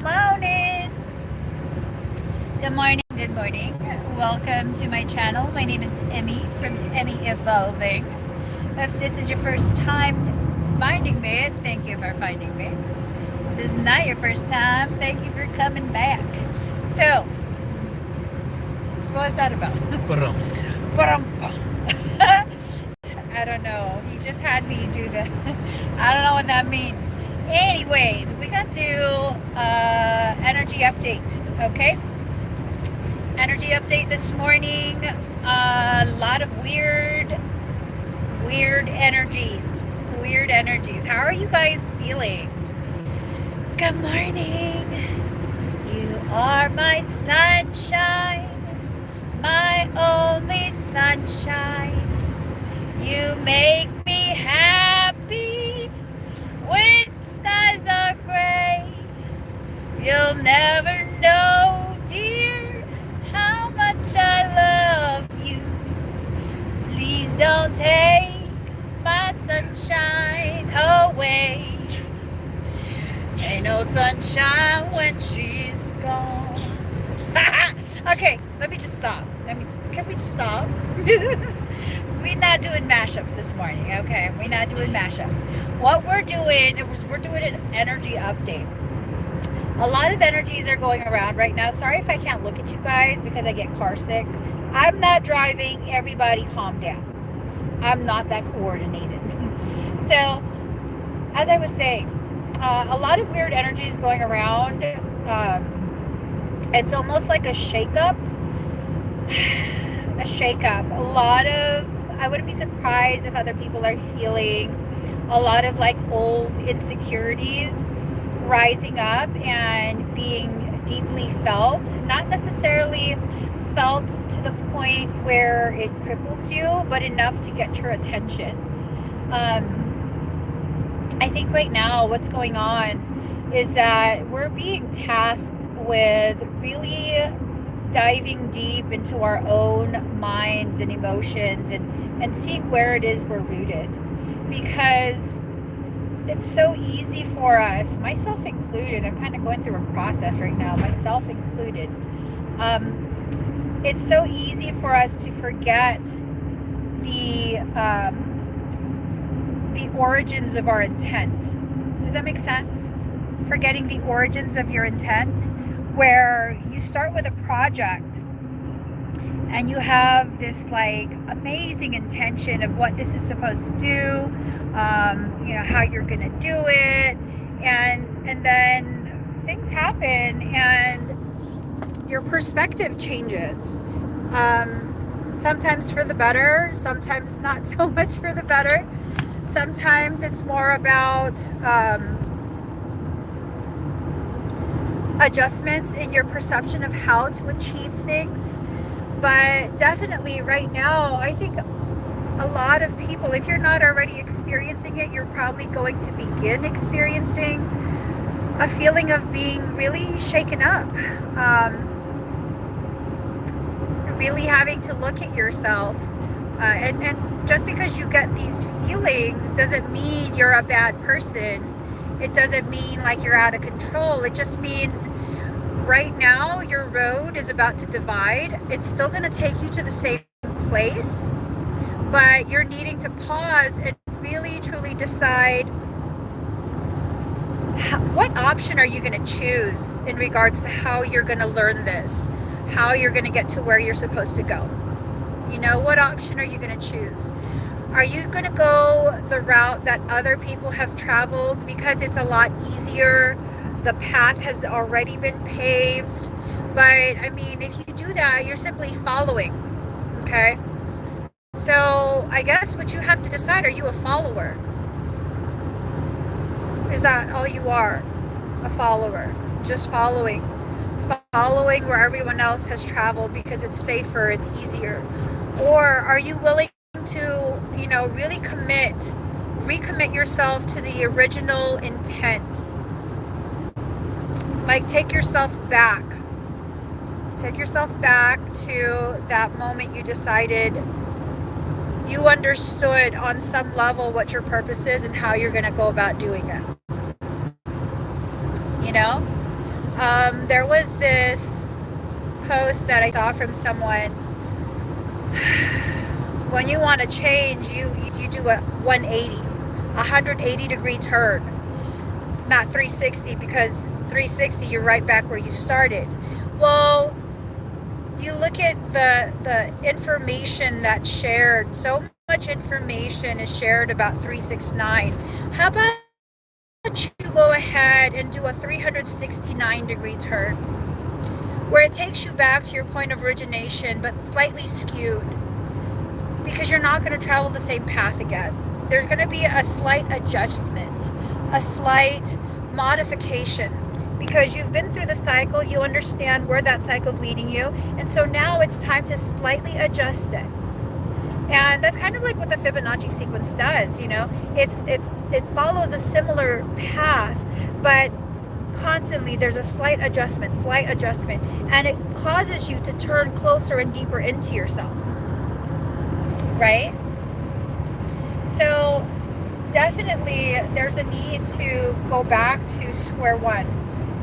morning. Good morning. Good morning. Welcome to my channel. My name is Emmy from Emmy Evolving. If this is your first time finding me, thank you for finding me. If this is not your first time, thank you for coming back. So, what was that about? Ba-dum. I don't know. He just had me do the. I don't know what that means. Anyways, we got to energy update. Okay, energy update this morning. A lot of weird energies. Weird energies. How are you guys feeling? Good morning. You are my sunshine, my only sunshine. You make me happy when skies are gray. You'll never know, dear, how much I love you. Please don't take my sunshine away. Ain't no sunshine when she's gone. Okay, let me just stop. Can we just stop? We're not doing mashups this morning, okay? We're not doing mashups. What we're doing is we're doing an energy update. A lot of energies are going around right now. Sorry if I can't look at you guys because I get car sick. I'm not driving. Everybody calm down. I'm not that coordinated. So, as I was saying, a lot of weird energies going around. It's almost like a shakeup. A shakeup. A lot of, I wouldn't be surprised if other people are feeling a lot of like old insecurities rising up and being deeply felt. Not necessarily felt to the point where it cripples you, but enough to get your attention. I think right now what's going on is that we're being tasked with really diving deep into our own minds and emotions and seeing where it is we're rooted. Because it's so easy for us, myself included, I'm kind of going through a process right now, myself included. It's so easy for us to forget the origins of our intent. Does that make sense? Forgetting the origins of your intent, where you start with a project and you have this like amazing intention of what this is supposed to do, how you're gonna do it, and then things happen and your perspective changes. Sometimes for the better, sometimes not so much for the better. Sometimes it's more about adjustments in your perception of how to achieve things. But definitely right now, I think a lot of people, if you're not already experiencing it, you're probably going to begin experiencing a feeling of being really shaken up. Really having to look at yourself. And just because you get these feelings doesn't mean you're a bad person. It doesn't mean like you're out of control. It just means right now your road is about to divide. It's still going to take you to the same place, but you're needing to pause and really truly decide what option are you going to choose in regards to how you're going to learn this, how you're going to get to where you're supposed to go. What option are you going to choose? Are you going to go the route that other people have traveled because it's a lot easier? The path has already been paved. But I mean, if you do that, you're simply following. Okay? So I guess what you have to decide, are you a follower? Is that all you are? A follower. Just following. Following where everyone else has traveled because it's safer, it's easier. Or are you willing to, really recommit yourself to the original intent? Like take yourself back to that moment you decided, you understood on some level what your purpose is and how you're going to go about doing it. There was this post that I saw from someone. When you want to change, you do a 180 degree turn, not 360, because 360 you're right back where you started. Well, you look at the information that's shared. So much information is shared about 369. How about you go ahead and do a 369 degree turn, where it takes you back to your point of origination, but slightly skewed, because you're not going to travel the same path again. There's going to be a slight adjustment, a slight modification, because you've been through the cycle, you understand where that cycle's leading you, and so now it's time to slightly adjust it. And that's kind of like what the Fibonacci sequence does, you know. It follows a similar path, but constantly there's a slight adjustment, and it causes you to turn closer and deeper into yourself, right? So definitely there's a need to go back to square one.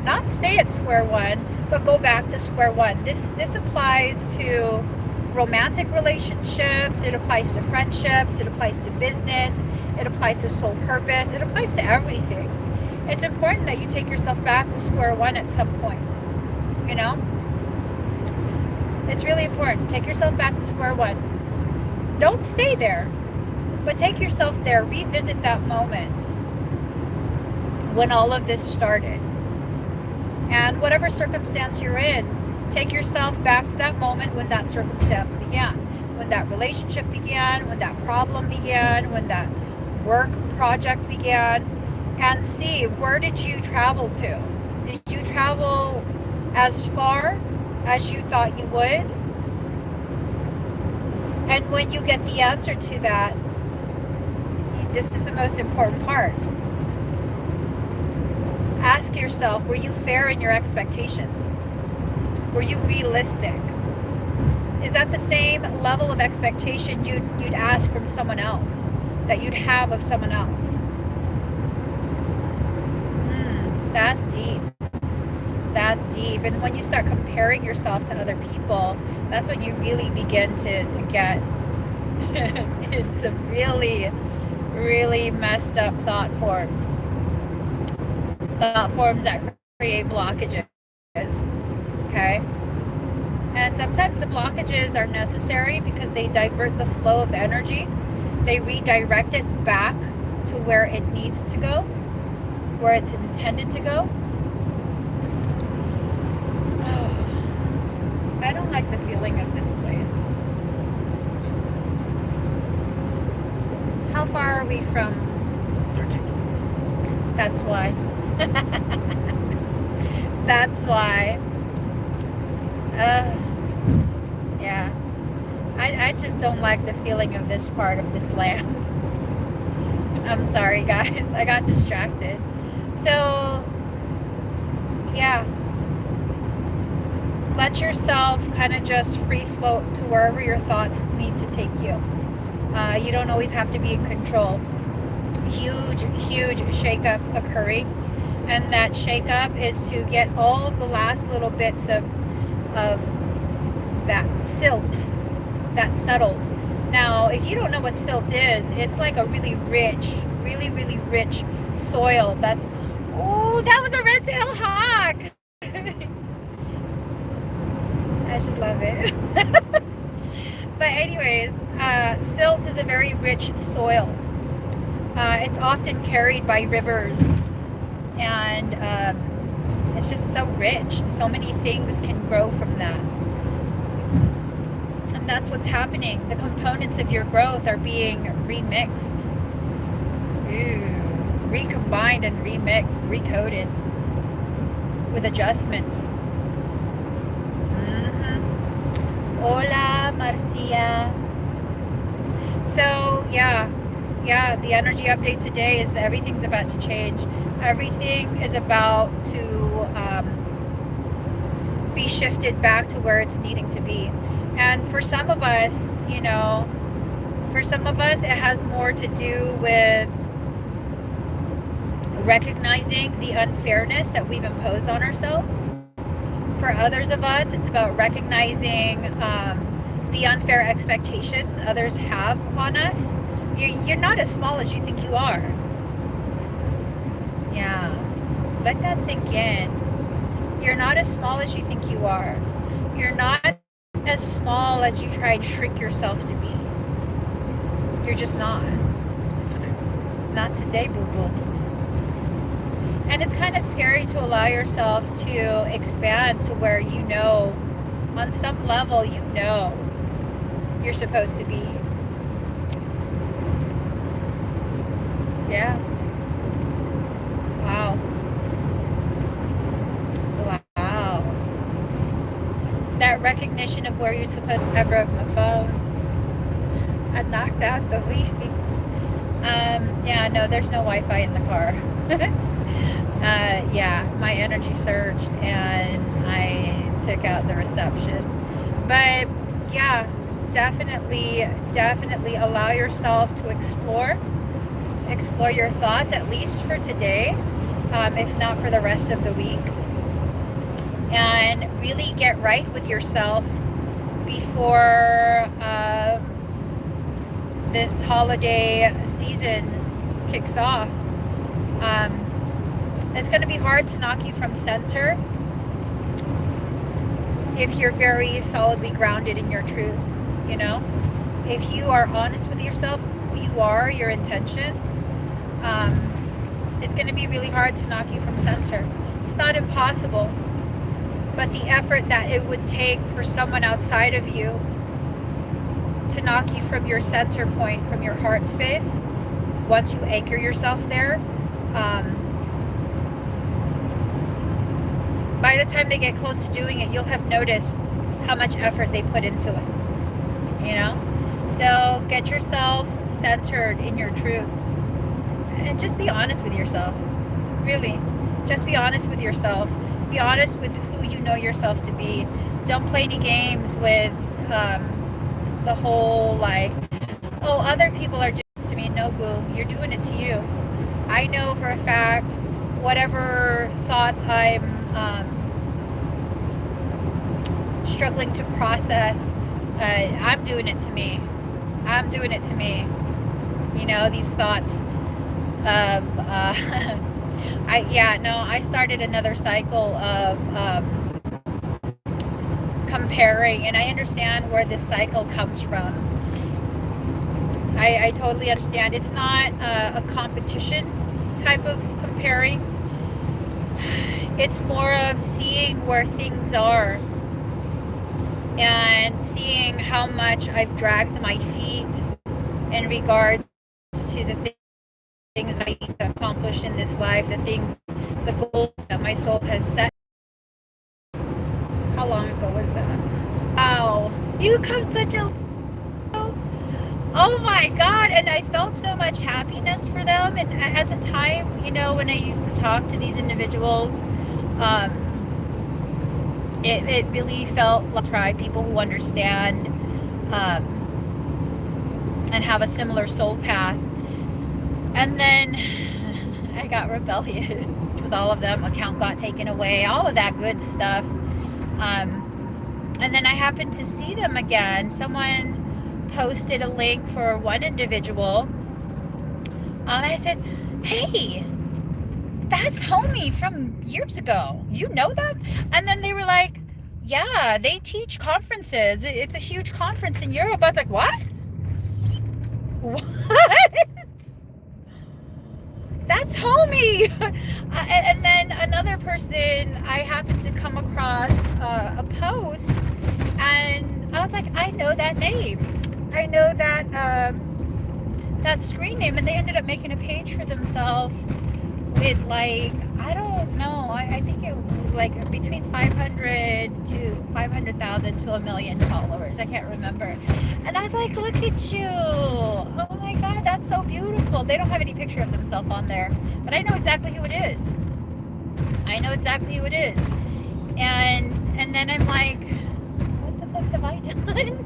Not stay at square one, but go back to square one. This applies to romantic relationships, it applies to friendships, it applies to business, it applies to soul purpose, it applies to everything. It's important that you take yourself back to square one at some point, you know? It's really important. Take yourself back to square one. Don't stay there, but take yourself there. Revisit that moment when all of this started. And whatever circumstance you're in, take yourself back to that moment when that circumstance began, when that relationship began, when that problem began, when that work project began, and see, where did you travel to? Did you travel as far as you thought you would? And when you get the answer to that, this is the most important part. Ask yourself, were you fair in your expectations? Were you realistic? Is that the same level of expectation you'd ask from someone else, that you'd have of someone else? That's deep. That's deep. And when you start comparing yourself to other people, that's when you really begin to get into really, really messed up thought forms. Thought forms that create blockages. Okay? And sometimes the blockages are necessary because they divert the flow of energy. They redirect it back to where it needs to go, where it's intended to go. Oh, I don't like the feeling of this place. How far are we from 13 minutes? That's why. That's why. Yeah. I just don't like the feeling of this part of this land. I'm sorry, guys. I got distracted. So, yeah. Let yourself kind of just free float to wherever your thoughts need to take you. You don't always have to be in control. Huge, huge shakeup occurring. And that shakeup is to get all of the last little bits of that silt that's settled. Now, if you don't know what silt is, it's like a really rich, really, really rich soil that's, oh, that was a red-tailed hawk. I just love it. But anyways, silt is a very rich soil. It's often carried by rivers, and it's just so rich. So many things can grow from that. And that's what's happening. The components of your growth are being remixed. Recombined and remixed, recoded with adjustments. Hola, Marcia. So, yeah, the energy update today is everything's about to change. Everything is about to be shifted back to where it's needing to be. And for some of us, you know, it has more to do with recognizing the unfairness that we've imposed on ourselves. For others of us, it's about recognizing the unfair expectations others have on us. You're not as small as you think you are. Yeah, let that sink in. You're not as small as you think you are. You're not as small as you try and shrink yourself to be. You're just not. Today. Not today, boo-boo. And it's kind of scary to allow yourself to expand to where you know, on some level, you know you're supposed to be. Yeah. Wow. Wow. That recognition of where you're supposed to. I broke my phone. I knocked out the Wi-Fi. Yeah, no, there's no Wi-Fi in the car. Yeah, my energy surged and I took out the reception. But yeah, definitely allow yourself to explore your thoughts, at least for today, if not for the rest of the week. And really get right with yourself before this holiday season kicks off. It's going to be hard to knock you from center if you're very solidly grounded in your truth, you know? If you are honest with yourself, who you are, your intentions, it's going to be really hard to knock you from center. It's not impossible, but the effort that it would take for someone outside of you to knock you from your center point, from your heart space, once you anchor yourself there, by the time they get close to doing it, you'll have noticed how much effort they put into it, you know? So get yourself centered in your truth and just be honest with yourself. Really, just be honest with yourself. Be honest with who you know yourself to be. Don't play any games with the whole like, oh, other people are just to me. No, boo, you're doing it to you. I know for a fact, whatever thoughts I'm struggling to process, I'm doing it to me. I'm doing it to me. You know, these thoughts of I started another cycle of comparing, and I understand where this cycle comes from. I totally understand. It's not a competition type of comparing. It's more of seeing where things are and seeing how much I've dragged my feet in regards to the things I need to accomplish in this life, the goals that my soul has set. How long ago was that? Wow, you come such a... Oh my God, and I felt so much happiness for them. And at the time, you know, when I used to talk to these individuals, it really felt like people who understand and have a similar soul path. And then I got rebellious with all of them. Account got taken away, all of that good stuff. And then I happened to see them again. Someone posted a link for one individual. And I said, hey, that's homie from years ago. You know them? And then they were like, yeah, they teach conferences. It's a huge conference in Europe. I was like, what? What? That's homie. And then another person, I happened to come across a post, and I was like, I know that name. I know that that screen name. And they ended up making a page for themselves with like, I don't know, I think it was like between 500 to 500,000 to 1 million followers. I can't remember. And I was like, look at you. Oh my God, that's so beautiful. They don't have any picture of themselves on there, but I know exactly who it is. I know exactly who it is. And then I'm like, what the fuck have I done?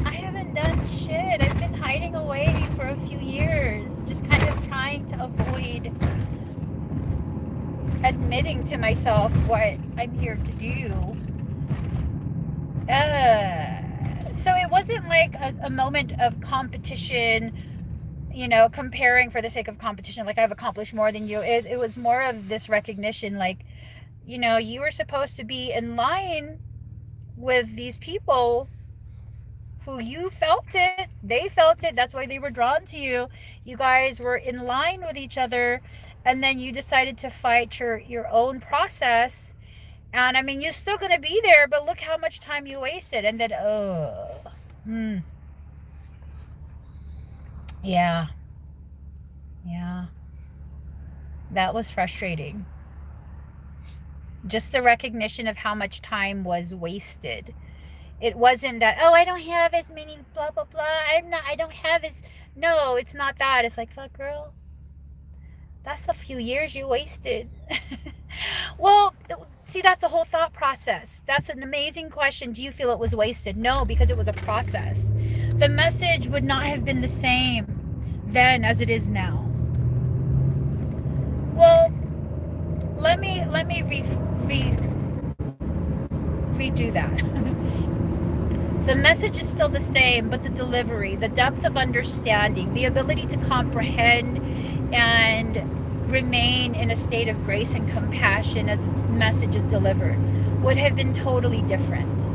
I haven't done shit. I've been hiding away for a few years, just kind of trying to avoid I'm here to do. So it wasn't like a moment of competition, comparing for the sake of competition, like I've accomplished more than you. It was more of this recognition, like, you were supposed to be in line with these people who you felt it, they felt it, that's why they were drawn to you. You guys were in line with each other, and then you decided to fight your own process. And I mean, you're still gonna be there, but look how much time you wasted. And then, hmm, yeah, yeah, that was frustrating. Just the recognition of how much time was wasted. It wasn't that, oh, I don't have as many blah blah blah. I don't have as. No, it's not that. It's like, fuck, girl, that's a few years you wasted. Well, see, that's a whole thought process. That's an amazing question. Do you feel it was wasted? No, because it was a process. The message would not have been the same then as it is now. Well, let me redo that. The message is still the same, but the delivery, the depth of understanding, the ability to comprehend and remain in a state of grace and compassion as the message is delivered would have been totally different.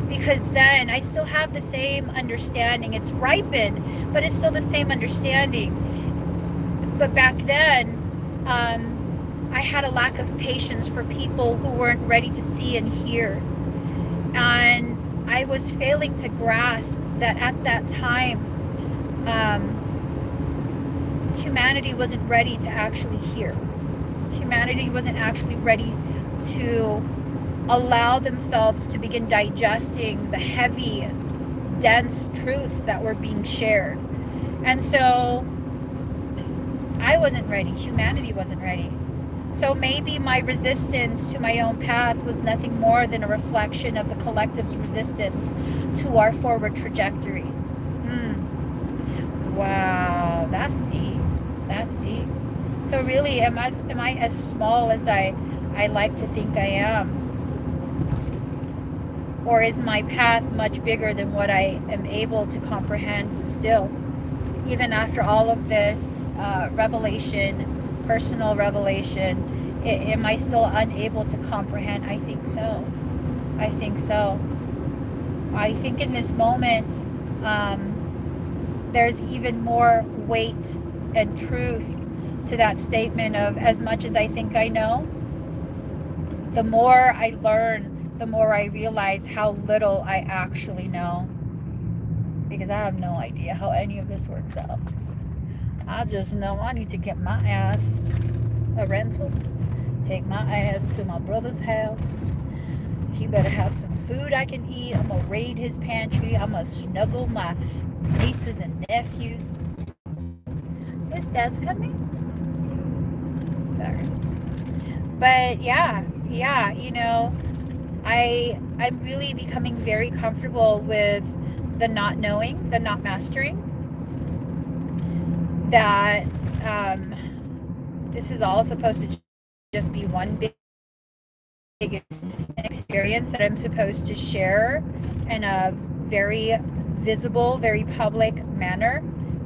Because then I still have the same understanding. It's ripened, but it's still the same understanding. But back then, I had a lack of patience for people who weren't ready to see and hear. And I was failing to grasp that at that time, humanity wasn't ready to actually hear. Humanity wasn't actually ready to allow themselves to begin digesting the heavy, dense truths that were being shared. And so I wasn't ready. Humanity wasn't ready. So maybe my resistance to my own path was nothing more than a reflection of the collective's resistance to our forward trajectory. Wow, that's deep. That's deep. So really, am I as small as I like to think I am? Or is my path much bigger than what I am able to comprehend still? Even after all of this revelation, personal revelation, am I still unable to comprehend? I think so. I think so. I think in this moment, there's even more weight and truth to that statement of, as much as I think I know, the more I learn, the more I realize how little I actually know. Because I have no idea how any of this works out. I just know I need to get my ass a rental, take my ass to my brother's house. He better have some food I can eat. I'm gonna raid his pantry. I'm gonna snuggle my nieces and nephews. Is Des coming? Sorry. But yeah, I'm really becoming very comfortable with the not knowing, the not mastering. That this is all supposed to just be one big experience that I'm supposed to share in a very visible, very public manner.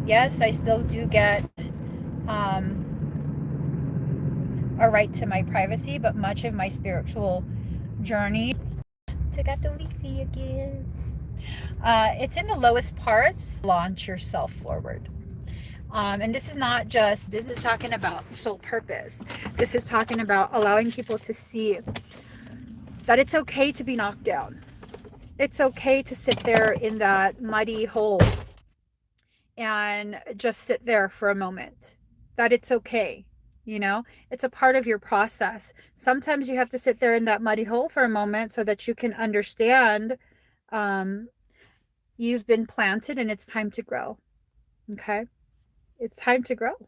Yes, I still do get a right to my privacy, but much of my spiritual journey took out the leafy again. It's in the lowest parts. Launch yourself forward. And this is not just business talking about soul purpose. This is talking about allowing people to see that it's okay to be knocked down. It's okay to sit there in that muddy hole and just sit there for a moment. That it's okay. It's a part of your process. Sometimes you have to sit there in that muddy hole for a moment so that you can understand you've been planted and it's time to grow. Okay? It's time to grow.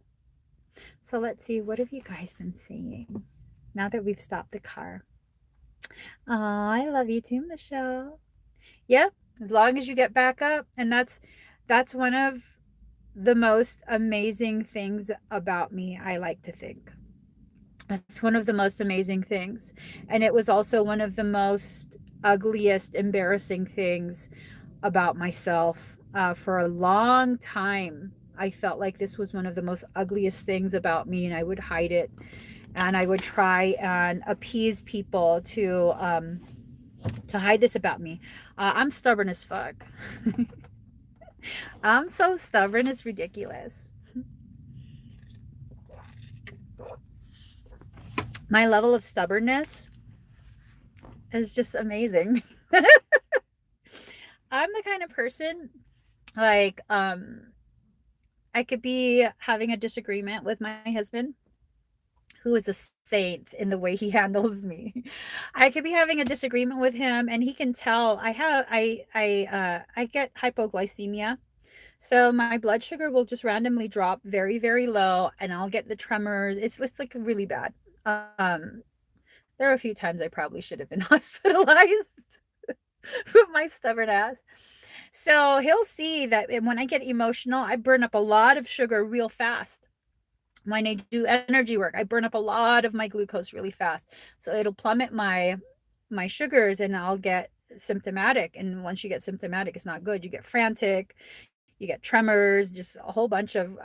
So let's see, what have you guys been saying now that we've stopped the car? Oh, I love you too, Michelle. Yep, as long as you get back up. And that's one of the most amazing things about me, I like to think. It's one of the most amazing things. And it was also one of the most ugliest, embarrassing things about myself. For a long time, I felt like this was one of the most ugliest things about me, and I would hide it. And I would try and appease people to hide this about me. I'm stubborn as fuck. I'm so stubborn, it's ridiculous. My level of stubbornness is just amazing. I'm the kind of person like I could be having a disagreement with my husband, who is a saint in the way he handles me. I could be having a disagreement with him and he can tell I get hypoglycemia. So my blood sugar will just randomly drop very, very low and I'll get the tremors. It's like really bad. Um there are a few times I probably should have been hospitalized with my stubborn ass. So he'll see that when I get emotional, I burn up a lot of sugar real fast. When I do energy work, I burn up a lot of my glucose really fast. So it'll plummet my sugars and I'll get symptomatic. And once you get symptomatic, it's not good. You get frantic, you get tremors, just a whole bunch of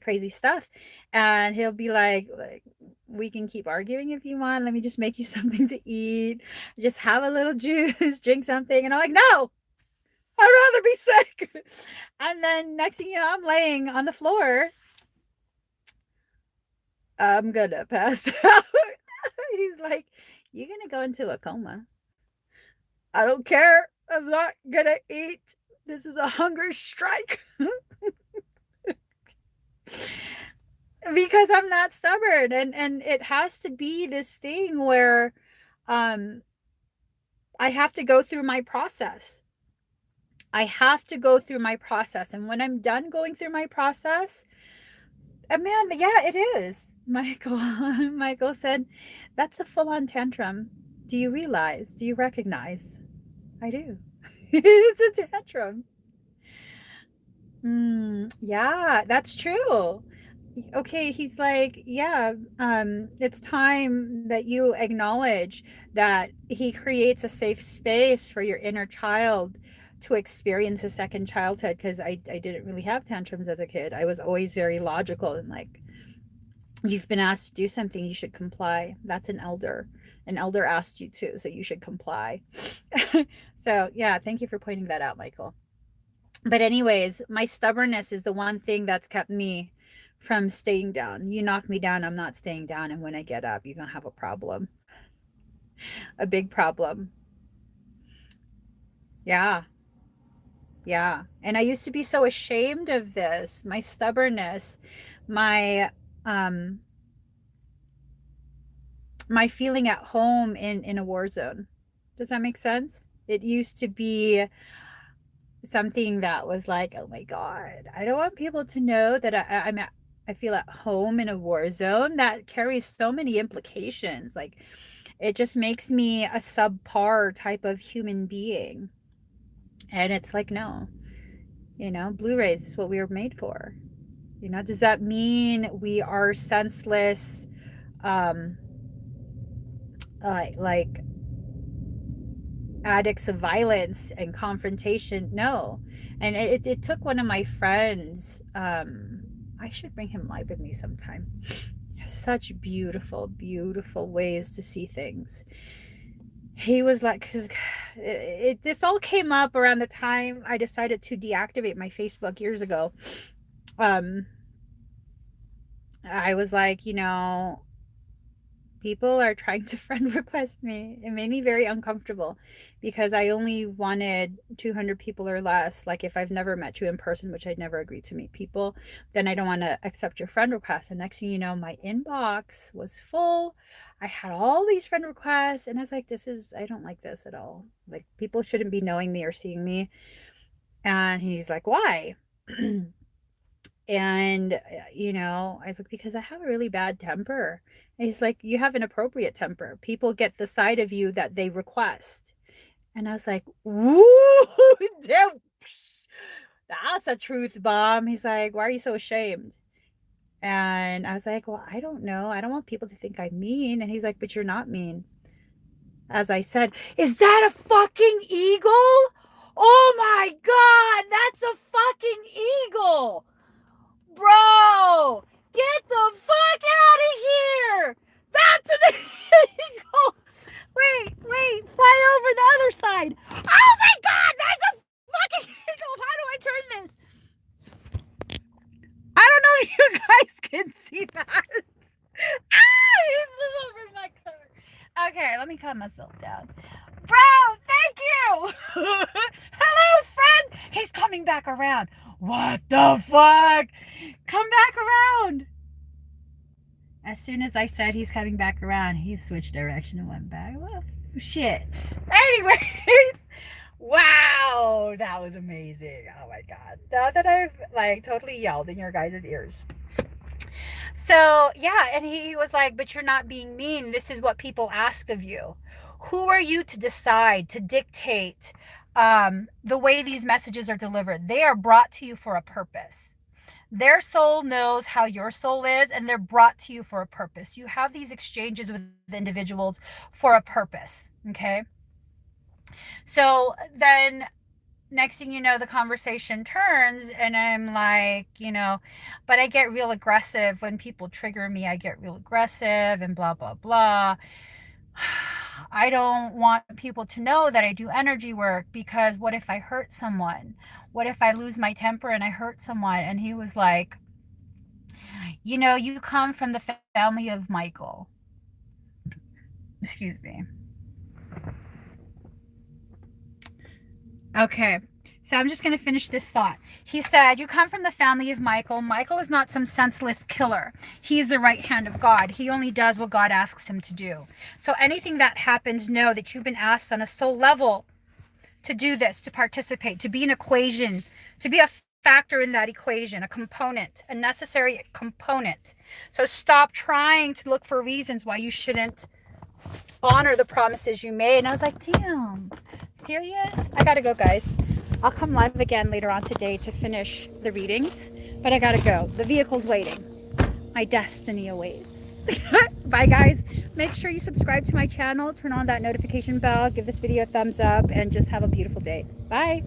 crazy stuff. And he'll be like, we can keep arguing if you want. Let me just make you something to eat. Just have a little juice, drink something. And I'm like, no, I'd rather be sick. And then next thing you know, I'm laying on the floor. I'm gonna pass out. He's like, you're gonna go into a coma. I don't care. I'm not gonna eat. This is a hunger strike. Because I'm not stubborn. And it has to be this thing where um I have to go through my process. I have to go through my process. And when I'm done going through my process, man, yeah, it is. Michael, Michael said, that's a full on tantrum. Do you realize? Do you recognize? I do. It's a tantrum. Yeah, that's true. Okay, he's like, yeah, it's time that you acknowledge that he creates a safe space for your inner child to experience a second childhood. Because I didn't really have tantrums as a kid. I was always very logical and like, you've been asked to do something, you should comply. That's an elder. An elder asked you to, so you should comply. So, yeah, thank you for pointing that out, Michael. But anyways, my stubbornness is the one thing that's kept me from staying down. You knock me down, I'm not staying down, and when I get up, you're going to have a problem. A big problem. Yeah. Yeah. And I used to be so ashamed of this, my stubbornness, my um my feeling at home in a war zone. Does that make sense? It used to be something that was like, oh my God, I don't want people to know that I feel at home in a war zone. That carries so many implications. Like, it just makes me a subpar type of human being. And it's like, no, Blu-rays is what we were made for. Does that mean we are senseless, um, like addicts of violence and confrontation? No. And it took one of my friends, I should bring him live with me sometime. Such beautiful, beautiful ways to see things. He was like, because this all came up around the time I decided to deactivate my Facebook years ago. um I was like, people are trying to friend request me. It made me very uncomfortable because I only wanted 200 people or less. Like, if I've never met you in person, which I'd never agreed to meet people, then I don't want to accept your friend request. And next thing you know, my inbox was full. I had all these friend requests and I was like, I don't like this at all. Like, people shouldn't be knowing me or seeing me. And he's like, why? And, I was like, because I have a really bad temper. And he's like, you have an appropriate temper. People get the side of you that they request. And I was like, woo, damn, that's a truth bomb. He's like, why are you so ashamed? And I was like, well, I don't know. I don't want people to think I'm mean. And he's like, but you're not mean. As I said, is that a fucking eagle? Oh my God, that's a fucking eagle. Bro, get the fuck out of here. That's an eagle. Wait, fly over the other side. Oh my God, that's a fucking eagle. How do I turn this? I don't know if you guys can see that. He flew over my car. Okay, let me calm myself down. Bro, thank you. Hello, friend. He's coming back around. What the fuck? Come back around. As soon as I said he's coming back around, he switched direction and went back. Well, shit. Anyways, wow, that was amazing. Oh my God. Now that I've like totally yelled in your guys' ears. So yeah, and he was like, but you're not being mean. This is what people ask of you. Who are you to decide, to dictate the way these messages are delivered? They are brought to you for a purpose. Their soul knows how your soul is, and they're brought to you for a purpose. You have these exchanges with individuals for a purpose. Okay. So then next thing you know, the conversation turns and I'm like, but I get real aggressive when people trigger me. I get real aggressive and blah, blah, blah. I don't want people to know that I do energy work, because what if I hurt someone? What if I lose my temper and I hurt someone? And he was like, you come from the family of Michael. Excuse me. Okay, so I'm just going to finish this thought. He said, you come from the family of Michael. Michael is not some senseless killer. He's the right hand of God. He only does what God asks him to do. So anything that happens, know that you've been asked on a soul level to do this, to participate, to be an equation, to be a factor in that equation, a component, a necessary component. So stop trying to look for reasons why you shouldn't honor the promises you made. And I was like, damn, serious? I gotta go, guys. I'll come live again later on today to finish the readings, but I gotta go. The vehicle's waiting. My destiny awaits. Bye, guys. Make sure you subscribe to my channel, turn on that notification bell, give this video a thumbs up, and just have a beautiful day. Bye.